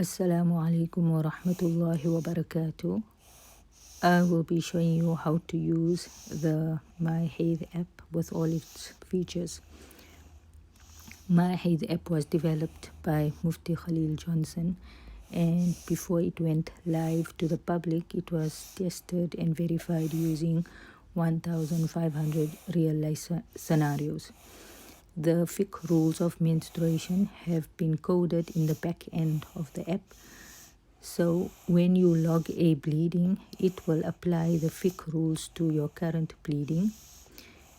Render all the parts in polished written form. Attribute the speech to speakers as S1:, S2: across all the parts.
S1: Assalamu alaikum wa rahmatullahi wa barakatuh. I will be showing you how to use the MyHayd app with all its features. MyHayd app was developed by Mufti Khalil Johnson, and before it went live to the public, it was tested and verified using 1,500 real-life scenarios. The fiqh rules of menstruation have been coded in the back end of the app. So when you log a bleeding, it will apply the fiqh rules to your current bleeding.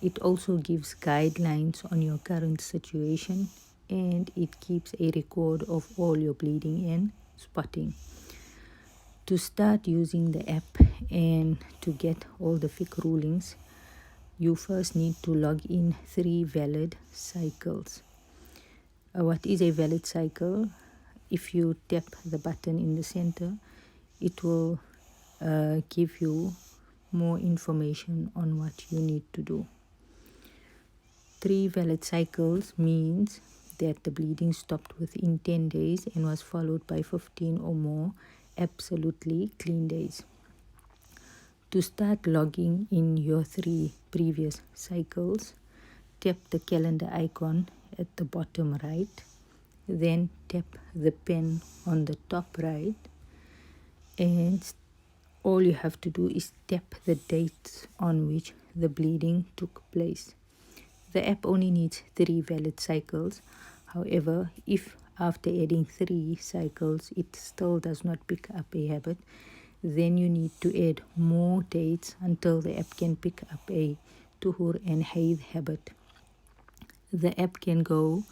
S1: It also gives guidelines on your current situation, and it keeps a record of all your bleeding and spotting. To start using the app and to get all the fiqh rulings, you first need to log in 3 valid cycles. What is a valid cycle? If you tap the button in the center, it will give you more information on what you need to do. 3 valid cycles means that the bleeding stopped within 10 days and was followed by 15 or more absolutely clean days. To start logging in your 3 previous cycles, tap the calendar icon at the bottom right, then tap the pen on the top right, and all you have to do is tap the dates on which the bleeding took place. The app only needs 3 valid cycles. However, if after adding 3 cycles it still does not pick up a habit, then you need to add more dates until the app can pick up a tuhur and hayd habit. The app can go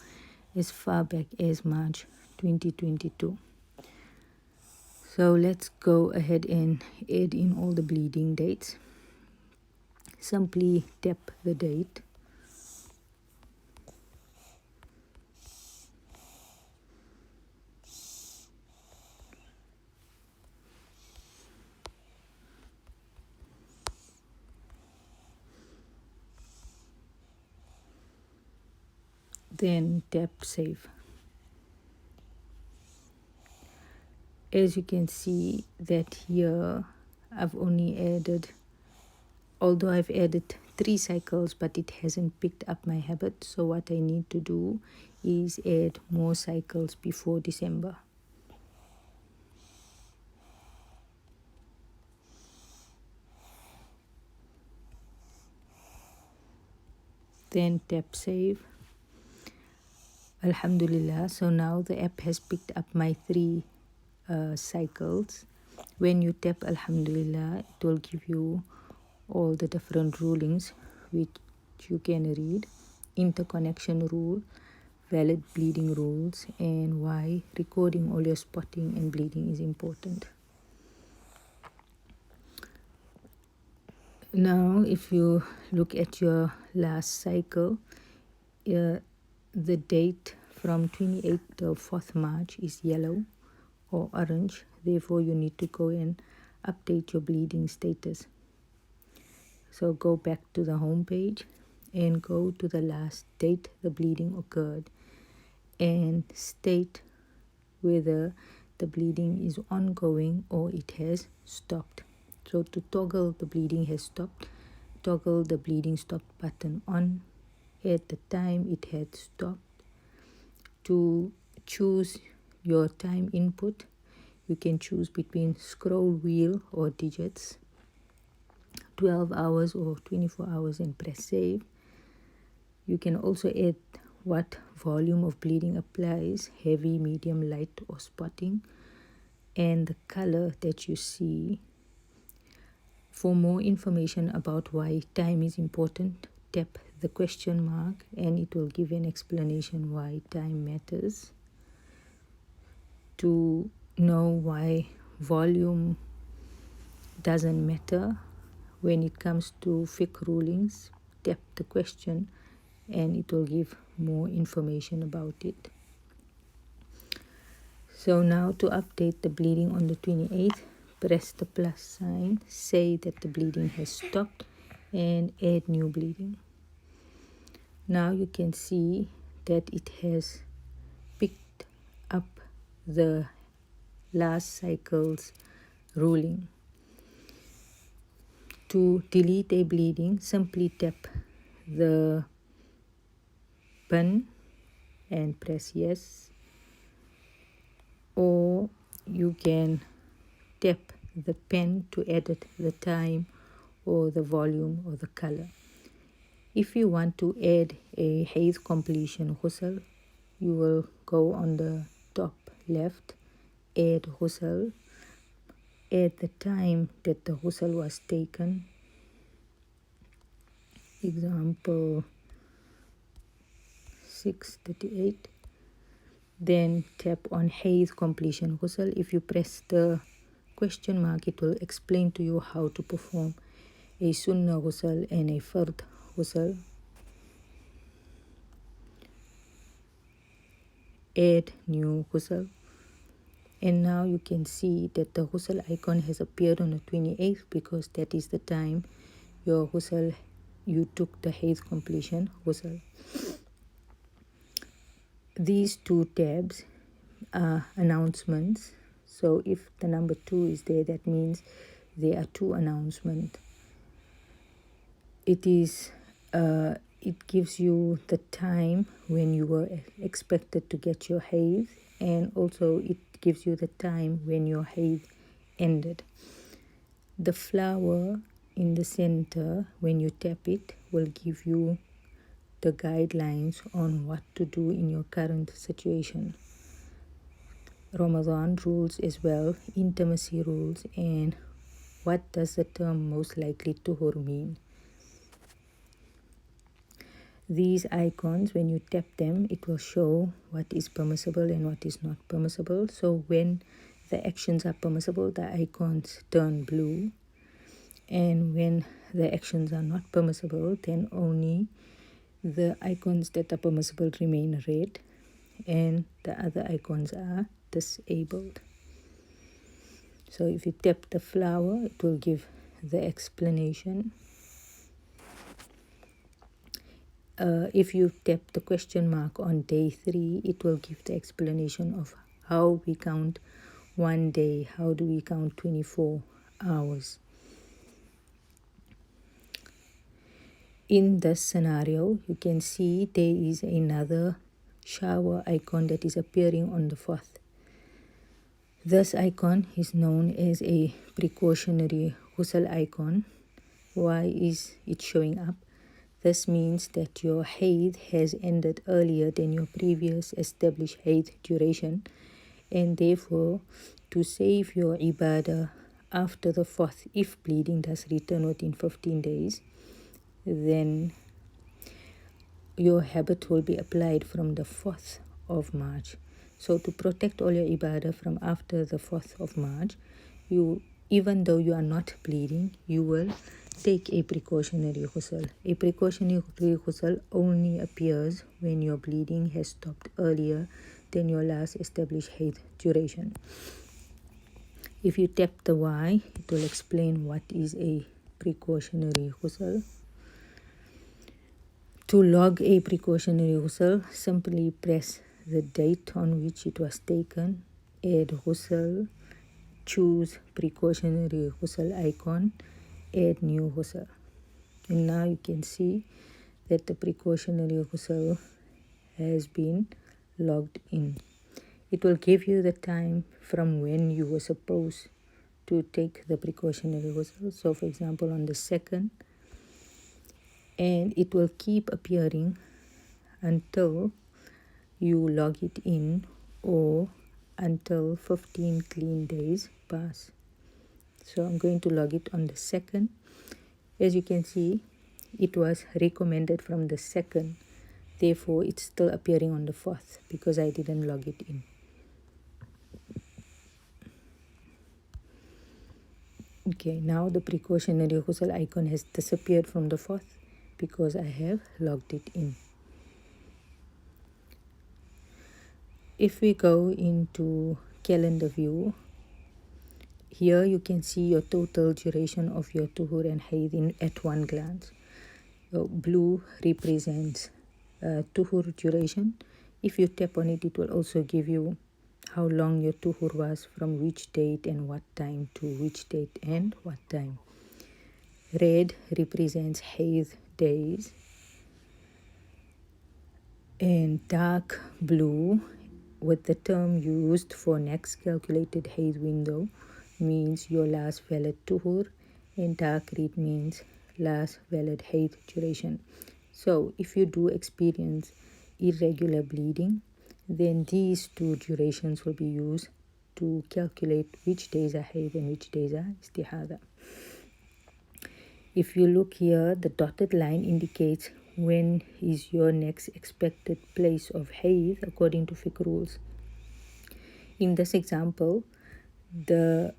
S1: as far back as March 2022. So let's go ahead and add in all the bleeding dates. Simply tap the date. Then tap save. As you can see that here I've only added, although I've added 3 cycles, but it hasn't picked up my habit. So what I need to do is add more cycles before December. Then tap save. Alhamdulillah, so now the app has picked up my 3 cycles. When you tap Alhamdulillah, it will give you all the different rulings which you can read: interconnection rule, valid bleeding rules, and why recording all your spotting and bleeding is important. Now if you look at your last cycle, the date from 28th to 4th March is yellow or orange. Therefore, you need to go and update your bleeding status. So go back to the home page and go to the last date the bleeding occurred and state whether the bleeding is ongoing or it has stopped. So to toggle the bleeding has stopped, toggle the bleeding stop button on at the time it had stopped. To choose your time input, you can choose between scroll wheel or digits, 12 hours or 24 hours, and press save. You can also add what volume of bleeding applies: heavy, medium, light, or spotting, and the color that you see. For more information about why time is important, tap the question mark and it will give an explanation why time matters. To know why volume doesn't matter when it comes to fiqh rulings, tap the question and it will give more information about it. So now to update the bleeding on the 28th, press the plus sign, say that the bleeding has stopped, and add new bleeding. Now you can see that it has picked up the last cycle's ruling. To delete a bleeding, simply tap the button and press yes, or you can tap the pen to edit the time or the volume or the color. If you want to add a hayd completion ghusl, you will go on the top left, add ghusl, add the time that the ghusl was taken. Example 6:38. Then tap on hayd completion ghusl. If you press the question mark, it will explain to you how to perform a sunnah ghusl and a fard ghusl. Add new ghusl. And now you can see that the ghusl icon has appeared on the 28th because that is the time your ghusl, you took the hayd completion ghusl. These two tabs are announcements. So if the number 2 is there, that means there are 2 announcements. It gives you the time when you were expected to get your hayd, and also it gives you the time when your hayd ended. The flower in the center, when you tap it, will give you the guidelines on what to do in your current situation. Ramadan rules as well, intimacy rules, and what does the term most likely tuhur mean. These icons, when you tap them, it will show what is permissible and what is not permissible. So when the actions are permissible, the icons turn blue. And when the actions are not permissible, then only the icons that are permissible remain red, and the other icons are disabled. So if you tap the flower, it will give the explanation. If you tap the question mark on day 3, it will give the explanation of how we count one day, how do we count 24 hours. In this scenario, you can see there is another shower icon that is appearing on the 4th. This icon is known as a precautionary ghusl icon. Why is it showing up? This means that your hayd has ended earlier than your previous established hayd duration, and therefore to save your ibadah after the 4th, if bleeding does return within 15 days, then your habit will be applied from the 4th of March. So to protect all your ibadah from after the 4th of March, even though you are not bleeding, you will take a precautionary ghusl. A precautionary ghusl only appears when your bleeding has stopped earlier than your last established hayd duration. If you tap the Y, it will explain what is a precautionary ghusl. To log a precautionary ghusl, simply press the date on which it was taken, add ghusl, choose precautionary ghusl icon, add new ghusl. And now you can see that the precautionary ghusl has been logged in. It will give you the time from when you were supposed to take the precautionary ghusl. So for example, on the 2nd, and it will keep appearing until you log it in or until 15 clean days pass. So I'm going to log it on the 2nd. As you can see, it was recommended from the 2nd. Therefore, it's still appearing on the 4th because I didn't log it in. Okay, now the precautionary ghusl icon has disappeared from the 4th because I have logged it in. If we go into calendar view, here you can see your total duration of your tuhur and hayd at one glance. Blue represents tuhur duration. If you tap on it, it will also give you how long your tuhur was, from which date and what time to which date and what time. Red represents Hayd days, and dark blue, with the term used for next calculated Hayd window, means your last valid tuhur, and dark red means last valid Hayd duration. So if you do experience irregular bleeding, then these two durations will be used to calculate which days are Hayd and which days are istihada. If you look here, the dotted line indicates when is your next expected place of Hayd according to fiqh rules. In this example, the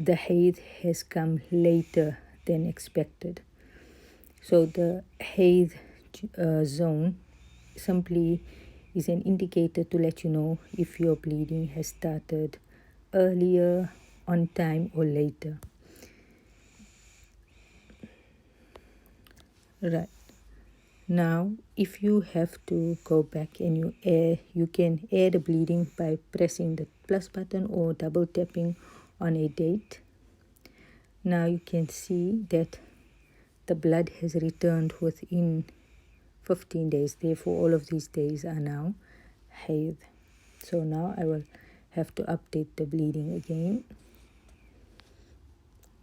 S1: Hayd has come later than expected. So the Hayd zone simply is an indicator to let you know if your bleeding has started earlier, on time, or later. Right. Now, if you have to go back and you can add the bleeding by pressing the plus button or double tapping on a date. Now you can see that the blood has returned within 15 days. Therefore, all of these days are now Hayd. So now I will have to update the bleeding again.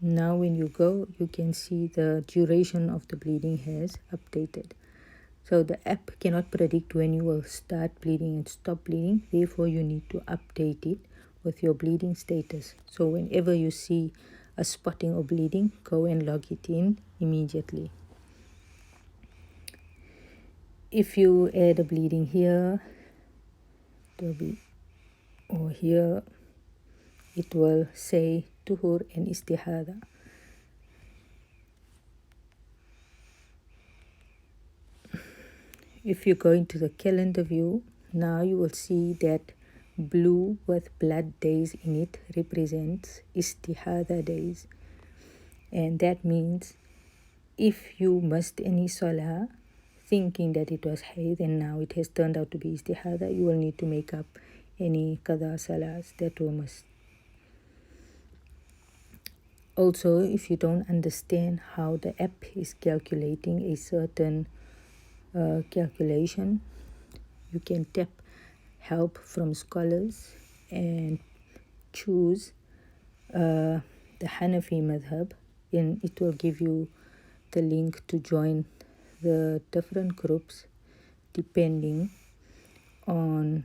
S1: Now when you go, you can see the duration of the bleeding has updated. So the app cannot predict when you will start bleeding and stop bleeding. Therefore, you need to update it with your bleeding status. So whenever you see a spotting of bleeding, go and log it in immediately. If you add a bleeding here, or here, it will say tuhur and istihada. If you go into the calendar view, now you will see that blue with blood days in it represents istihada days. And that means if you missed any salah thinking that it was Hayd and now it has turned out to be istihada, you will need to make up any qada salahs that were missed. Also, if you don't understand how the app is calculating a certain calculation, you can tap help from scholars and choose the Hanafi madhab, and it will give you the link to join the different groups depending on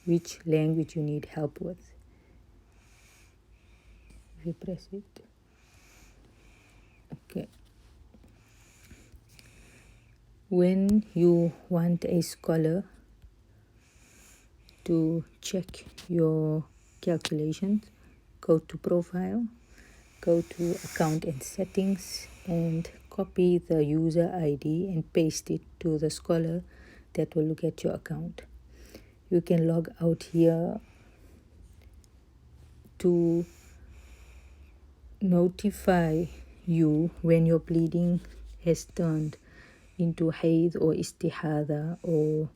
S1: which language you need help with. If you press it, okay. When you want a scholar to check your calculations, go to profile, go to account and settings, and copy the user ID and paste it to the scholar that will look at your account. You can log out here to notify you when your bleeding has turned into Hayd or istihada or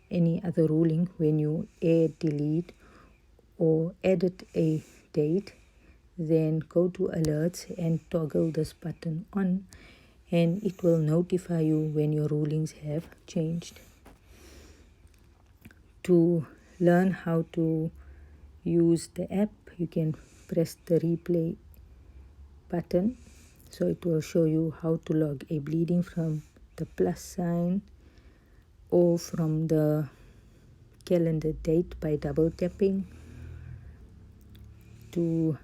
S1: any other ruling. When you add, delete, or edit a date, then go to alerts and toggle this button on, and it will notify you when your rulings have changed. To learn how to use the app, you can press the replay button, so it will show you how to log a bleeding from the plus sign or from the calendar date by double tapping, to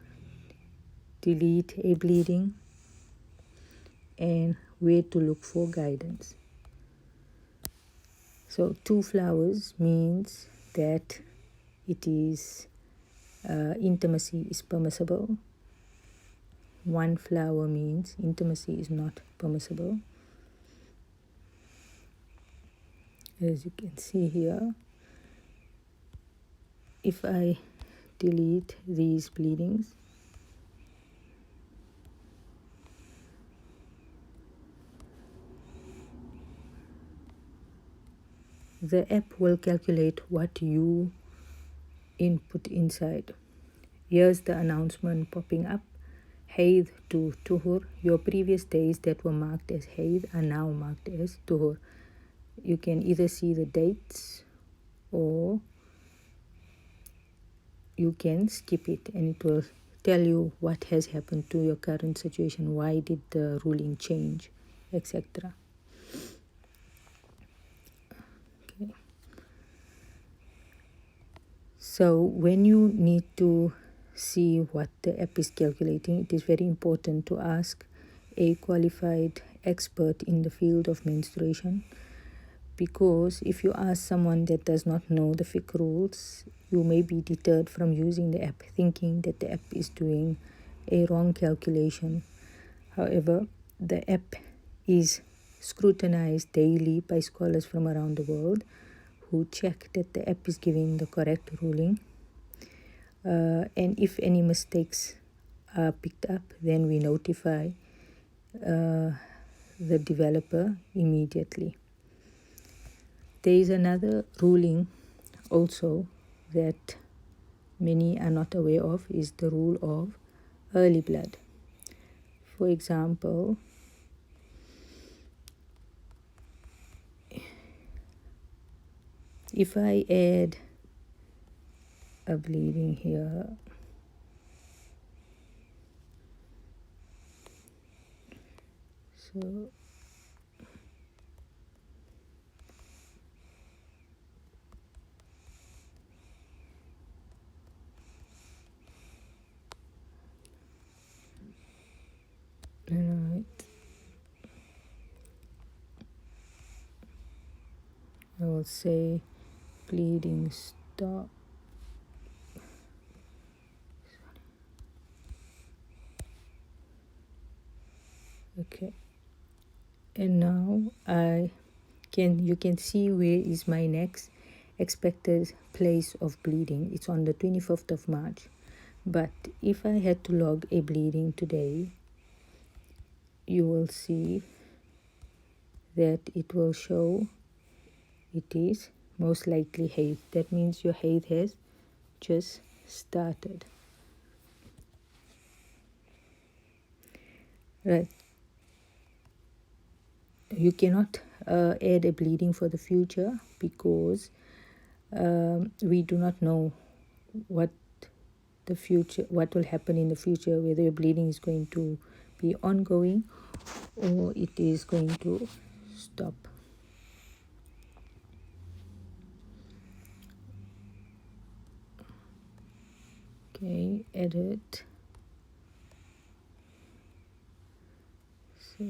S1: delete a bleeding, and where to look for guidance. So 2 flowers means that it is intimacy is permissible. 1 flower means intimacy is not permissible. As you can see here, if I delete these bleedings, the app will calculate what you input inside. Here's the announcement popping up. Hayd to Tuhur. Your previous days that were marked as Hayd are now marked as Tuhur. You can either see the dates or you can skip it and it will tell you what has happened to your current situation, why did the ruling change, etc. Okay. So when you need to see what the app is calculating, it is very important to ask a qualified expert in the field of menstruation, because if you ask someone that does not know the fiqh rules, you may be deterred from using the app thinking that the app is doing a wrong calculation. However, the app is scrutinized daily by scholars from around the world who check that the app is giving the correct ruling. And if any mistakes are picked up, then we notify the developer immediately. There is another ruling also that many are not aware of, is the rule of early blood. For example, if I add a bleeding here, so right, I will say bleeding stop. Okay, and now you can see where is my next expected place of bleeding. It's on the 25th of March. But if I had to log a bleeding today, you will see that it will show it is most likely Hayd. That means your Hayd has just started. Right. You cannot add a bleeding for the future because we do not know what will happen in the future, whether your bleeding is going to be ongoing or it is going to stop. Okay, edit. So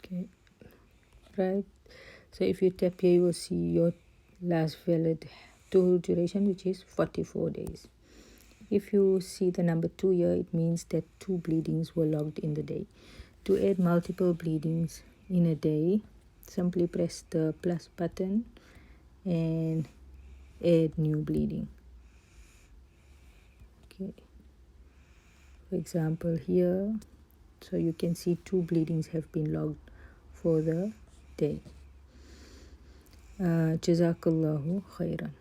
S1: okay, right. So if you tap here, you will see your last valid total duration, which is 44 days. If you see the number 2 here, it means that 2 bleedings were logged in the day. To add multiple bleedings in a day, simply press the plus button and add new bleeding. Okay. For example, here, so you can see 2 bleedings have been logged for the day. Jazakallahu khairan.